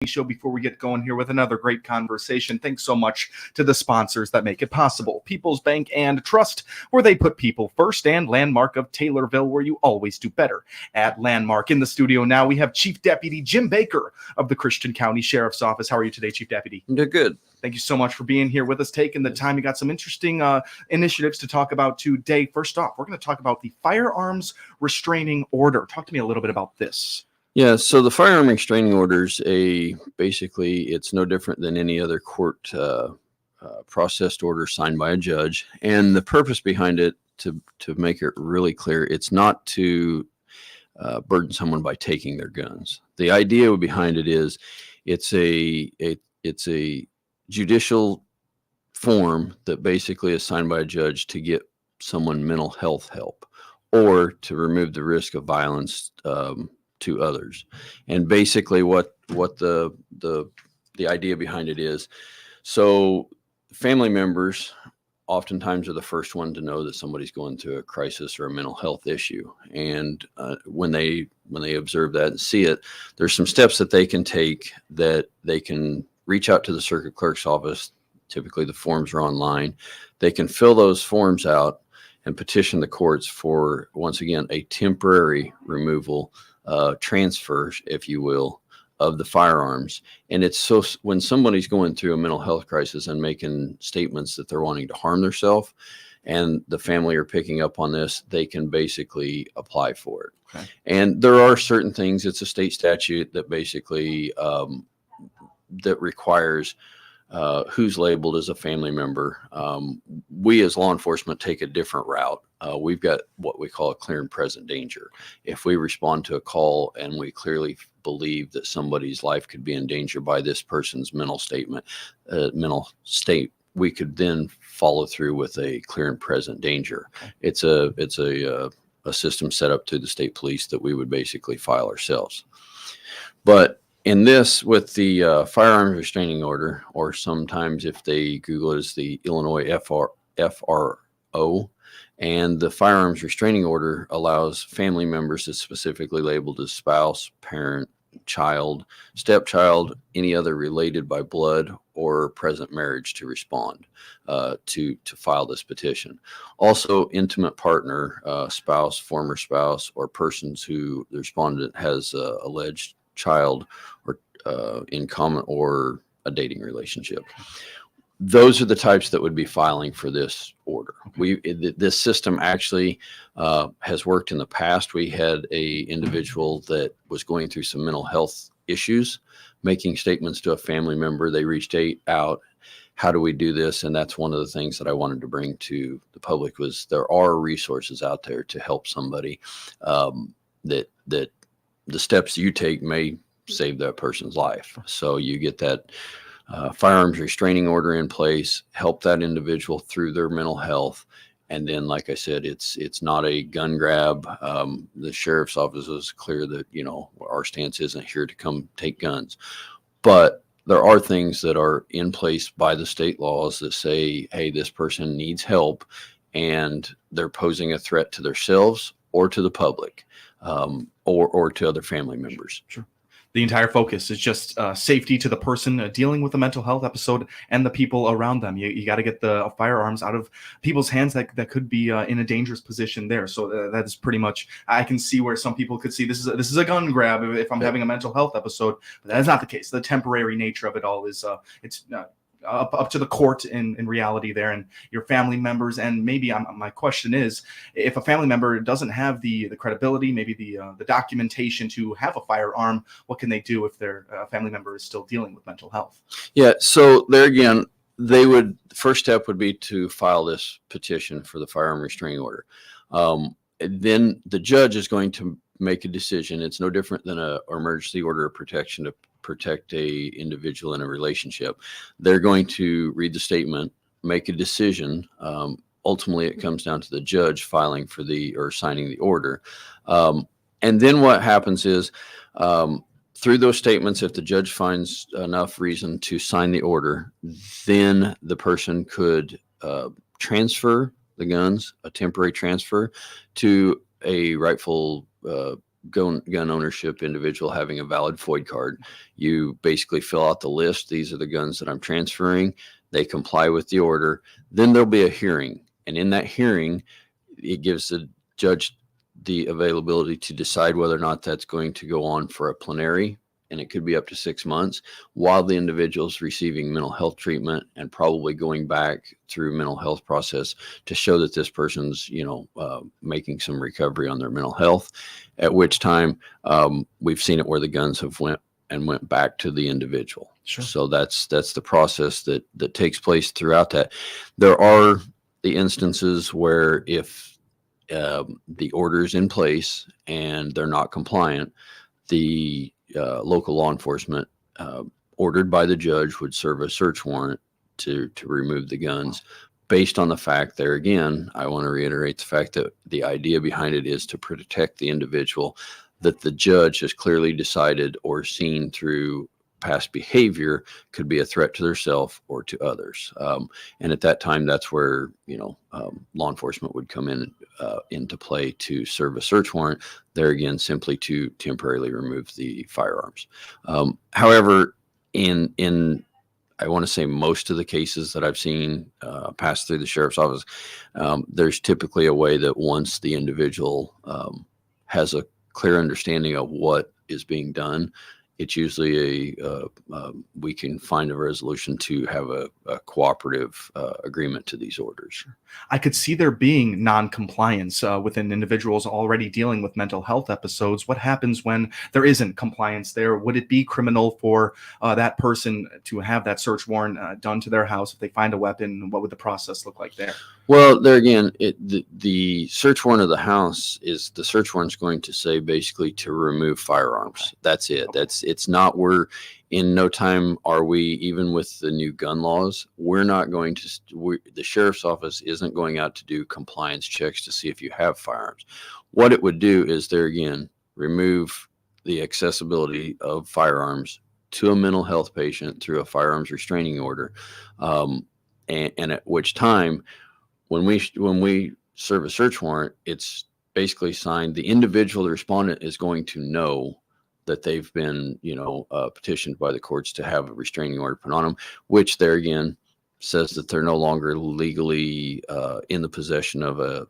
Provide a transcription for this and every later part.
show before we get going here with another great conversation. Thanks so much to the sponsors that make it possible. People's Bank and Trust, where they put people first, and Landmark of Taylorville, where you always do better at Landmark. In the studio now, we have Chief Deputy Jim Baker of the Christian County Sheriff's Office. How are you today, Chief Deputy? I'm doing good. Thank you so much for being here with us, taking the time. You got some interesting initiatives to talk about today. First off, we're going to talk about the firearms restraining order. Talk to me a little bit about this. Yeah, so the firearm restraining orders, basically it's no different than any other court processed order signed by a judge. And the purpose behind it, to make it really clear, it's not to burden someone by taking their guns. The idea behind it is it's a judicial form that basically is signed by a judge to get someone mental health help or to remove the risk of violence to others. And basically what the idea behind it is, so family members oftentimes are the first one to know that somebody's going through a crisis or a mental health issue. And when they observe that and see it, there's some steps that they can take, that they can reach out to the circuit clerk's office. Typically the forms are online. They can fill those forms out and petition the courts for, once again, a temporary removal, transfer, if you will, of the firearms. And it's so, when somebody's going through a mental health crisis and making statements that they're wanting to harm themselves, and the family are picking up on this, they can basically apply for it. Okay. And there are certain things, it's a state statute that basically that requires who's labeled as a family member. We as law enforcement take a different route. We've got what we call a clear and present danger. If we respond to a call and we clearly believe that somebody's life could be in danger by this person's mental state, we could then follow through with a clear and present danger. It's a system set up through the state police that we would basically file ourselves. But in this, with the firearms restraining order, or sometimes if they Google it, as the Illinois FRO, and the firearms restraining order allows family members that's specifically labeled as spouse, parent, child, stepchild, any other related by blood or present marriage to respond to file this petition. Also, intimate partner, spouse, former spouse, or persons who the respondent has alleged child or in common or a dating relationship. Those are the types that would be filing for this order. This system actually has worked in the past. We had a individual that was going through some mental health issues, making statements to a family member. They reached out, how do we do this? And that's one of the things that I wanted to bring to the public, was there are resources out there to help somebody, that the steps you take may save that person's life. So you get that firearms restraining order in place, help that individual through their mental health. And then, like I said, it's not a gun grab. The sheriff's office is clear that, our stance isn't here to come take guns. But there are things that are in place by the state laws that say, hey, this person needs help, and they're posing a threat to themselves or to the public. Or to other family members. Sure. The entire focus is just safety to the person dealing with a mental health episode and the people around them. You got to get the firearms out of people's hands that could be in a dangerous position there. So that is pretty much, I can see where some people could see this is a gun grab if I'm having a mental health episode, but that is not the case. The temporary nature of it all is it's up to the court in reality there, and your family members. And maybe my question is, if a family member doesn't have the credibility, maybe the documentation to have a firearm, what can they do if their family member is still dealing with mental health? Yeah, so there again, first step would be to file this petition for the firearm restraining order. Then the judge is going to make a decision. It's no different than an emergency order of protection to protect a individual in a relationship. They're going to read the statement, make a decision. Ultimately, it comes down to the judge filing for or signing the order. And then what happens is, through those statements, if the judge finds enough reason to sign the order, then the person could transfer the guns, a temporary transfer, to a rightful gun ownership individual having a valid FOID card. You basically fill out the list. These are the guns that I'm transferring. They comply with the order. Then there'll be a hearing. And in that hearing, it gives the judge the availability to decide whether or not that's going to go on for a plenary, and it could be up to 6 months while the individual's receiving mental health treatment and probably going back through mental health process to show that this person's, making some recovery on their mental health, at which time we've seen it where the guns have went back to the individual. Sure. So that's the process that takes place throughout that. There are the instances where if the order is in place and they're not compliant, the local law enforcement ordered by the judge would serve a search warrant to remove the guns. Based on the fact there, again, I want to reiterate the fact that the idea behind it is to protect the individual that the judge has clearly decided or seen through past behavior could be a threat to themselves or to others. And at that time, that's where, law enforcement would come into play to serve a search warrant, there again, simply to temporarily remove the firearms. However, in I want to say most of the cases that I've seen pass through the sheriff's office, there's typically a way that once the individual has a clear understanding of what is being done, it's usually we can find a resolution to have a cooperative agreement to these orders. I could see there being non-compliance within individuals already dealing with mental health episodes. What happens when there isn't compliance there? Would it be criminal for that person to have that search warrant done to their house if they find a weapon? What would the process look like there? Well, there again, the search warrant of the house is the search warrant's going to say basically to remove firearms. Okay. That's it. Okay. It's not in no time are we, even with the new gun laws, we're not going to, the sheriff's office isn't going out to do compliance checks to see if you have firearms. What it would do is there again, remove the accessibility of firearms to a mental health patient through a firearms restraining order. And at which time, when we serve a search warrant, it's basically signed. The individual, the respondent, is going to know that they've been, petitioned by the courts to have a restraining order put on them, which there again says that they're no longer legally in the possession of a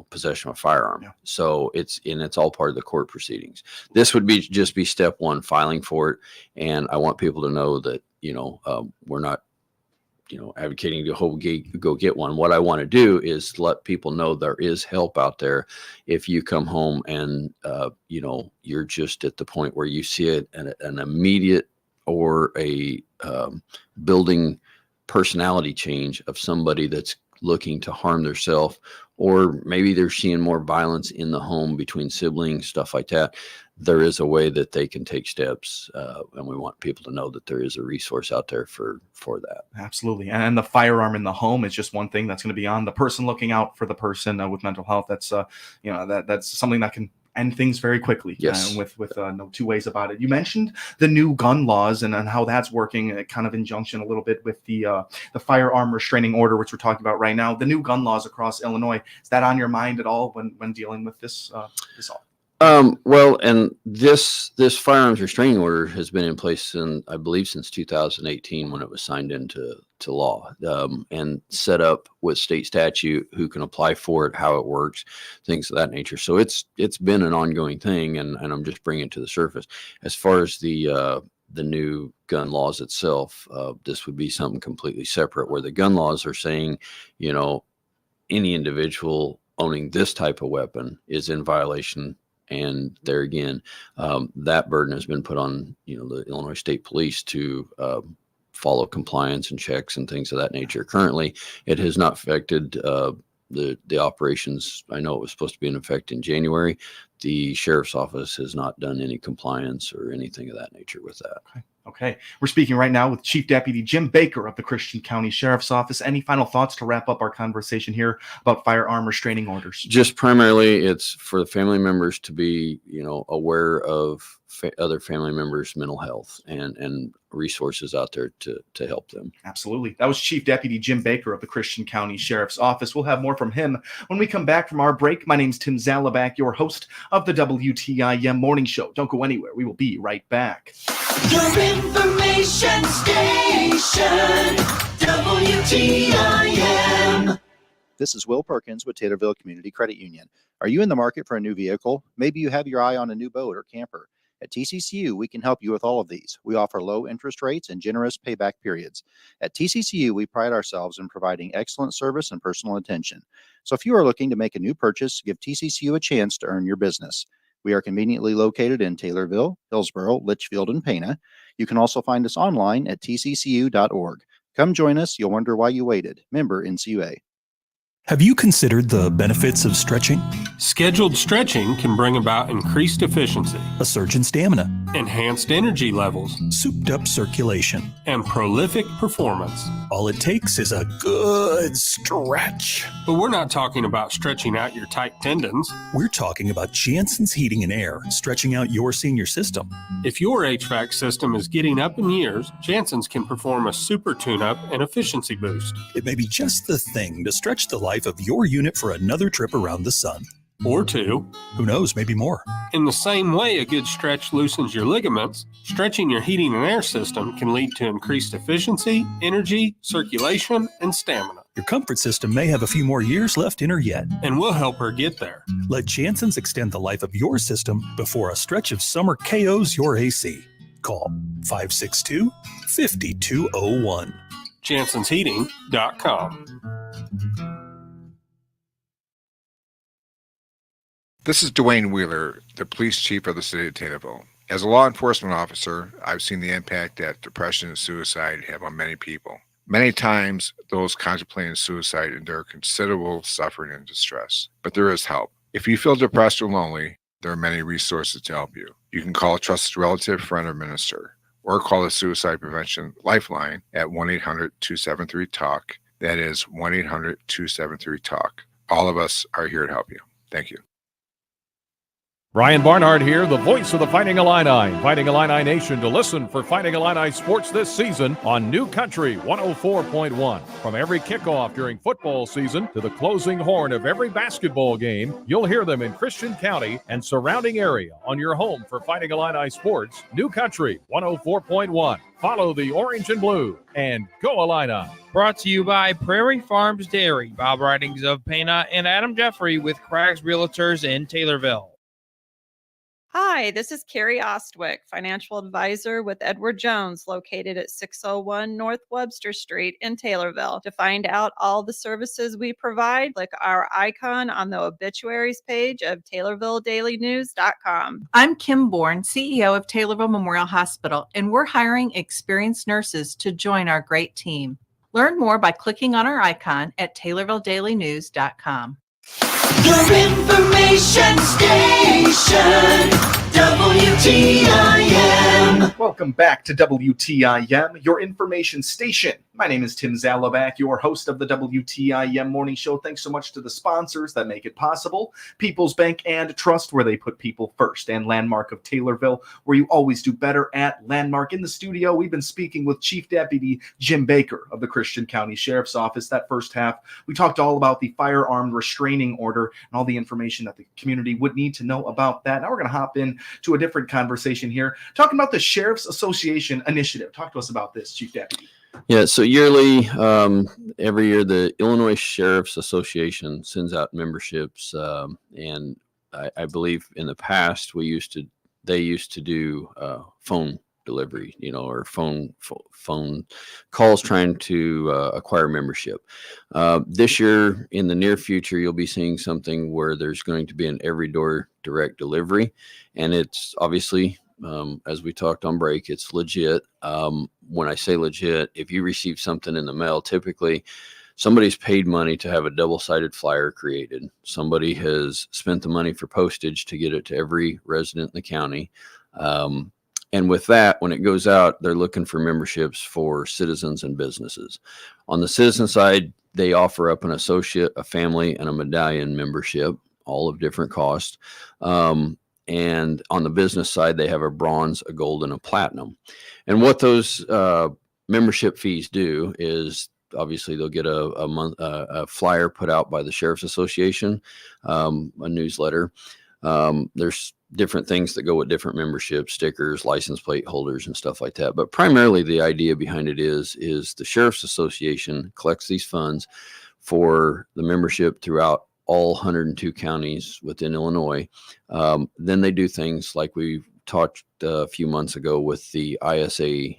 possession of a firearm. Yeah. So it's all part of the court proceedings. This would just be step one, filing for it. And I want people to know that, we're not, advocating to go get one. What I want to do is let people know there is help out there. If you come home and, you're just at the point where you see it an immediate or a building personality change of somebody that's looking to harm themselves, or maybe they're seeing more violence in the home between siblings, stuff like that, there is a way that they can take steps. And we want people to know that there is a resource out there for that. Absolutely. And the firearm in the home is just one thing that's going to be on the person looking out for the person with mental health. That's, that's something that can end things very quickly. Yes. With no two ways about it. You mentioned the new gun laws and how that's working, kind of in junction a little bit with the firearm restraining order, which we're talking about right now. The new gun laws across Illinois, is that on your mind at all when dealing with this all? Well, and this firearms restraining order has been in place I believe since 2018 when it was signed into law, and set up with state statute, who can apply for it, how it works, things of that nature. So it's been an ongoing thing, and I'm just bringing it to the surface. As far as the new gun laws itself, this would be something completely separate, where the gun laws are saying, any individual owning this type of weapon is in violation. And there again, that burden has been put on, the Illinois State Police to follow compliance and checks and things of that nature. Currently, it has not affected the operations. I know it was supposed to be in effect in January. The sheriff's office has not done any compliance or anything of that nature with that. Okay. We're speaking right now with Chief Deputy Jim Baker of the Christian County Sheriff's Office. Any final thoughts to wrap up our conversation here about firearm restraining orders? Just primarily, it's for the family members to be, aware of other family members' mental health and resources out there to help them. Absolutely. That was Chief Deputy Jim Baker of the Christian County Sheriff's Office. We'll have more from him when we come back from our break. My name's Tim Zalabak, your host of the WTIM Morning Show. Don't go anywhere. We will be right back. Your information station, WTIM. This is Will Perkins with Taylorville Community Credit Union. Are you in the market for a new vehicle? Maybe you have your eye on a new boat or camper. At TCCU, we can help you with all of these. We offer low interest rates and generous payback periods. At TCCU, we pride ourselves in providing excellent service and personal attention. So if you are looking to make a new purchase, give TCCU a chance to earn your business. We are conveniently located in Taylorville, Hillsborough, Litchfield, and Pana. You can also find us online at tccu.org. Come join us. You'll wonder why you waited. Member NCUA. Have you considered the benefits of stretching? Scheduled stretching can bring about increased efficiency, A surge in stamina, enhanced energy levels, souped up circulation. and prolific performance. All it takes is a good stretch. But we're not talking about stretching out your tight tendons. We're talking about Jansen's Heating and Air, stretching out your senior system. If your HVAC system is getting up in years, Jansen's can perform a super tune-up and efficiency boost. It may be just the thing to stretch the life of your unit for another trip around the sun. Or two. Who knows, maybe more. In the same way a good stretch loosens your ligaments, stretching your heating and air system can lead to increased efficiency, energy, circulation, and stamina. Your comfort system may have a few more years left in her yet. And we'll help her get there. Let Jansen's extend the life of your system before a stretch of summer KOs your AC. Call 562-5201. JansonsHeating.com. This is Dwayne Wheeler, the police chief of the city of Taylorville. As a law enforcement officer, I've seen the impact that depression and suicide have on many people. Many times, those contemplating suicide endure considerable suffering and distress, but there is help. If you feel depressed or lonely, there are many resources to help you. You can call a trusted relative, friend, or minister, or call the Suicide Prevention Lifeline at 1-800-273-TALK. That is 1-800-273-TALK. All of us are here to help you. Thank you. Brian Barnhart here, the voice of the Fighting Illini, inviting Illini Nation to listen for Fighting Illini sports this season on New Country 104.1. From every kickoff during football season to the closing horn of every basketball game, you'll hear them in Christian County and surrounding area on your home for Fighting Illini sports, New Country 104.1. Follow the orange and blue and go Illini. Brought to you by Prairie Farms Dairy, Bob Ridings of Pana, and Adam Jeffrey with Craggs Realtors in Taylorville. Hi, this is Carrie Ostwick, financial advisor with Edward Jones, located at 601 North Webster Street in Taylorville. To find out all the services we provide, click our icon on the obituaries page of TaylorvilleDailyNews.com. I'm Kim Bourne, CEO of Taylorville Memorial Hospital, and we're hiring experienced nurses to join our great team. Learn more by clicking on our icon at TaylorvilleDailyNews.com. Your information station, WTIM. Welcome back to WTIM, your information station. My name is Tim Zalabak, your host of the WTIM Morning Show. Thanks so much to the sponsors that make it possible. People's Bank and Trust, where they put people first, and Landmark of Taylorville, where you always do better at Landmark. In the studio, we've been speaking with Chief Deputy Jim Baker of the Christian County Sheriff's Office. That first half, we talked all about the firearm restraining order and all the information that the community would need to know about that. Now we're going to hop in to a different conversation here, talking about the Sheriff's Association initiative. Talk to us about this, Chief Deputy. Yeah, so yearly, every year, the Illinois Sheriff's Association sends out memberships, and I believe in the past they used to do phone delivery, or phone calls trying to acquire membership. This year, in the near future, you'll be seeing something where there's going to be an every door direct delivery, and it's obviously, as we talked on break, it's legit. When I say legit, if you receive something in the mail, typically somebody's paid money to have a double-sided flyer created. Somebody has spent the money for postage to get it to every resident in the county. And with that, when it goes out, they're looking for memberships for citizens and businesses. On the citizen side, they offer up an associate, a family, and a medallion membership, all of different cost. And on the business side, they have a bronze, a gold, and a platinum. And what those membership fees do is, obviously, they'll get a flyer put out by the Sheriff's Association, a newsletter. There's different things that go with different memberships, stickers, license plate holders, and stuff like that. But primarily the idea behind it is the Sheriff's Association collects these funds for the membership throughout all 102 counties within Illinois. Then they do things like we talked a few months ago with the ISA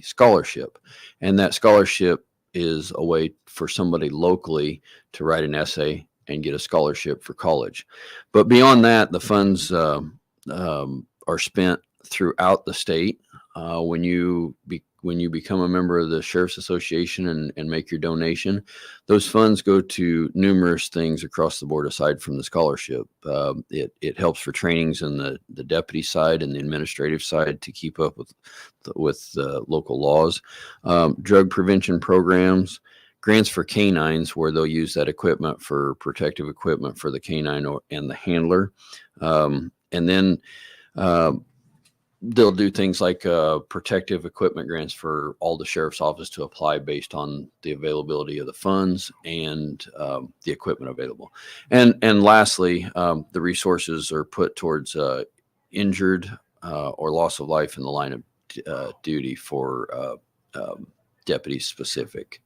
scholarship. And that scholarship is a way for somebody locally to write an essay and get a scholarship for college. But beyond that, the funds are spent throughout the state. When you become a member of the Sheriff's Association and make your donation, those funds go to numerous things across the board aside from the scholarship. It helps for trainings in the deputy side and the administrative side to keep up with local laws, drug prevention programs, grants for canines where they'll use that equipment for protective equipment for the canine and the handler. And then they'll do things like protective equipment grants for all the sheriff's office to apply based on the availability of the funds and the equipment available. And lastly, the resources are put towards injured or loss of life in the line of duty for deputies specific.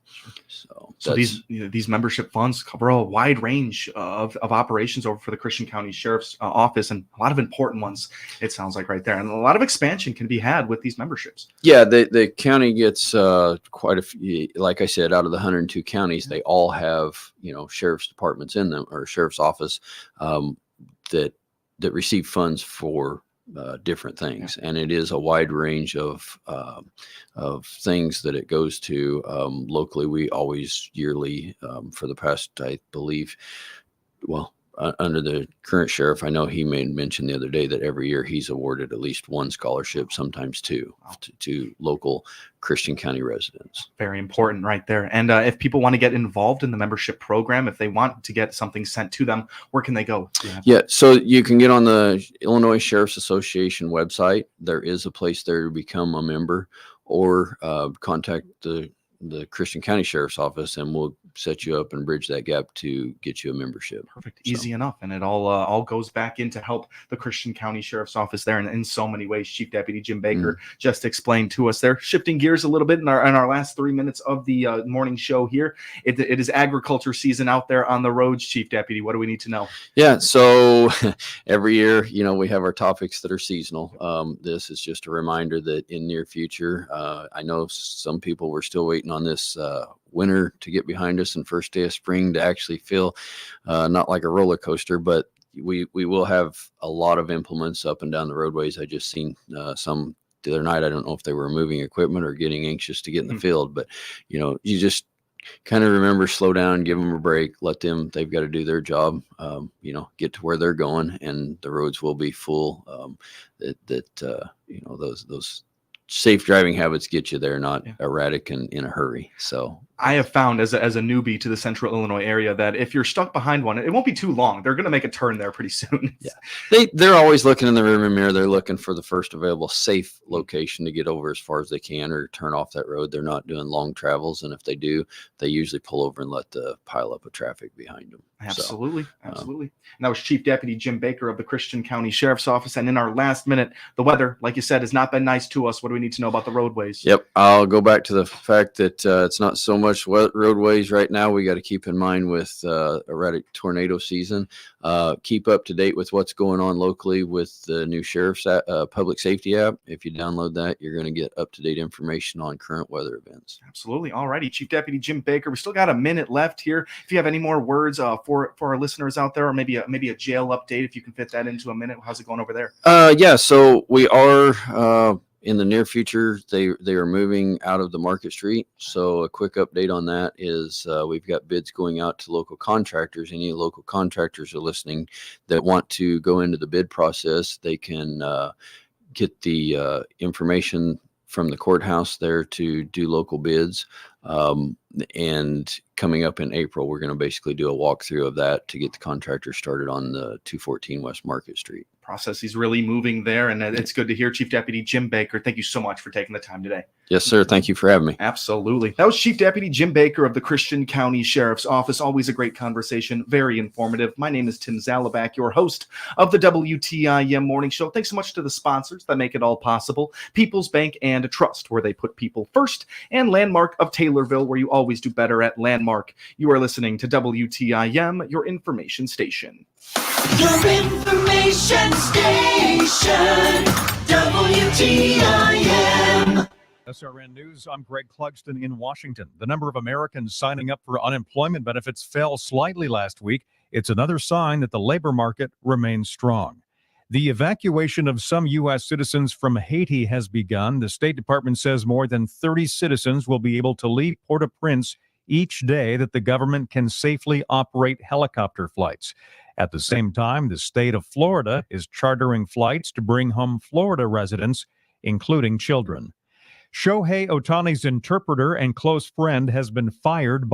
So these membership funds cover a wide range of operations over for the Christian County Sheriff's Office, and a lot of important ones, it sounds like right there. And a lot of expansion can be had with these memberships. Yeah, the county gets quite a few, like I said, out of the 102 counties, they all have, sheriff's departments in them or sheriff's office that receive funds for different things, and it is a wide range of things that it goes to. Locally, we always yearly, for the past, I believe, under the current sheriff, I know he made mention the other day that every year he's awarded at least one scholarship, sometimes two, to local Christian County residents. Very important right there. And if people want to get involved in the membership program, if they want to get something sent to them, where can they go? Yeah, so you can get on the Illinois Sheriff's Association website. There is a place there to become a member, or contact the Christian County Sheriff's Office, and we'll set you up and bridge that gap to get you a membership. Perfect. Easy enough. And it all goes back in to help the Christian County Sheriff's Office there in so many ways. Chief Deputy Jim Baker just explained to us there. Shifting gears a little bit in our last 3 minutes of the morning show here. It is agriculture season out there on the roads, Chief Deputy. What do we need to know? Yeah, so every year, we have our topics that are seasonal. This is just a reminder that in near future, I know some people were still waiting on this winter to get behind us and first day of spring to actually feel not like a roller coaster, but we will have a lot of implements up and down the roadways. I just seen some the other night. I don't know if they were moving equipment or getting anxious to get in the field, but you just kind of remember, slow down, give them a break, they've got to do their job, get to where they're going, and the roads will be full. Those safe driving habits get you there, not erratic and in a hurry. So I have found as a newbie to the central Illinois area that if you're stuck behind one, it won't be too long. They're going to make a turn there pretty soon. Yeah, they're always looking in the rearview mirror. They're looking for the first available safe location to get over as far as they can or turn off that road. They're not doing long travels, and if they do, they usually pull over and let the pile up of traffic behind them. Absolutely. And that was Chief Deputy Jim Baker of the Christian County Sheriff's Office. And in our last minute, the weather, like you said, has not been nice to us. What do we need to know about the roadways? Yep. I'll go back to the fact that it's not so much roadways right now. We got to keep in mind with erratic tornado season. Keep up to date with what's going on locally with the new Sheriff's Public Safety app. If you download that, you're going to get up-to-date information on current weather events. Absolutely. All righty. Chief Deputy Jim Baker, we still got a minute left here. If you have any more words for our listeners out there, or maybe a jail update, if you can fit that into a minute. How's it going over there? Yeah, so we are in the near future, they are moving out of the Market Street. So a quick update on that is we've got bids going out to local contractors. Any local contractors are listening that want to go into the bid process, they can get the information from the courthouse there to do local bids. And coming up in April, we're going to basically do a walkthrough of that to get the contractor started on the 214 West Market Street. process is really moving there, and it's good to hear. Chief Deputy Jim Baker, thank you so much for taking the time today. Yes, sir. Thank you for having me. Absolutely. That was Chief Deputy Jim Baker of the Christian County Sheriff's Office. Always a great conversation, very informative. My name is Tim Zalabak, your host of the WTIM Morning Show. Thanks so much to the sponsors that make it all possible. People's Bank and Trust, where they put people first, and Landmark of Taylorville, where you always do better at Landmark. You are listening to WTIM, your information station. Your information station, WTIM. SRN News, I'm Greg Clugston in Washington. The number of Americans signing up for unemployment benefits fell slightly last week. It's another sign that the labor market remains strong. The evacuation of some U.S. citizens from Haiti has begun. The State Department says more than 30 citizens will be able to leave Port-au-Prince each day that the government can safely operate helicopter flights. At the same time, the state of Florida is chartering flights to bring home Florida residents, including children. Shohei Ohtani's interpreter and close friend has been fired by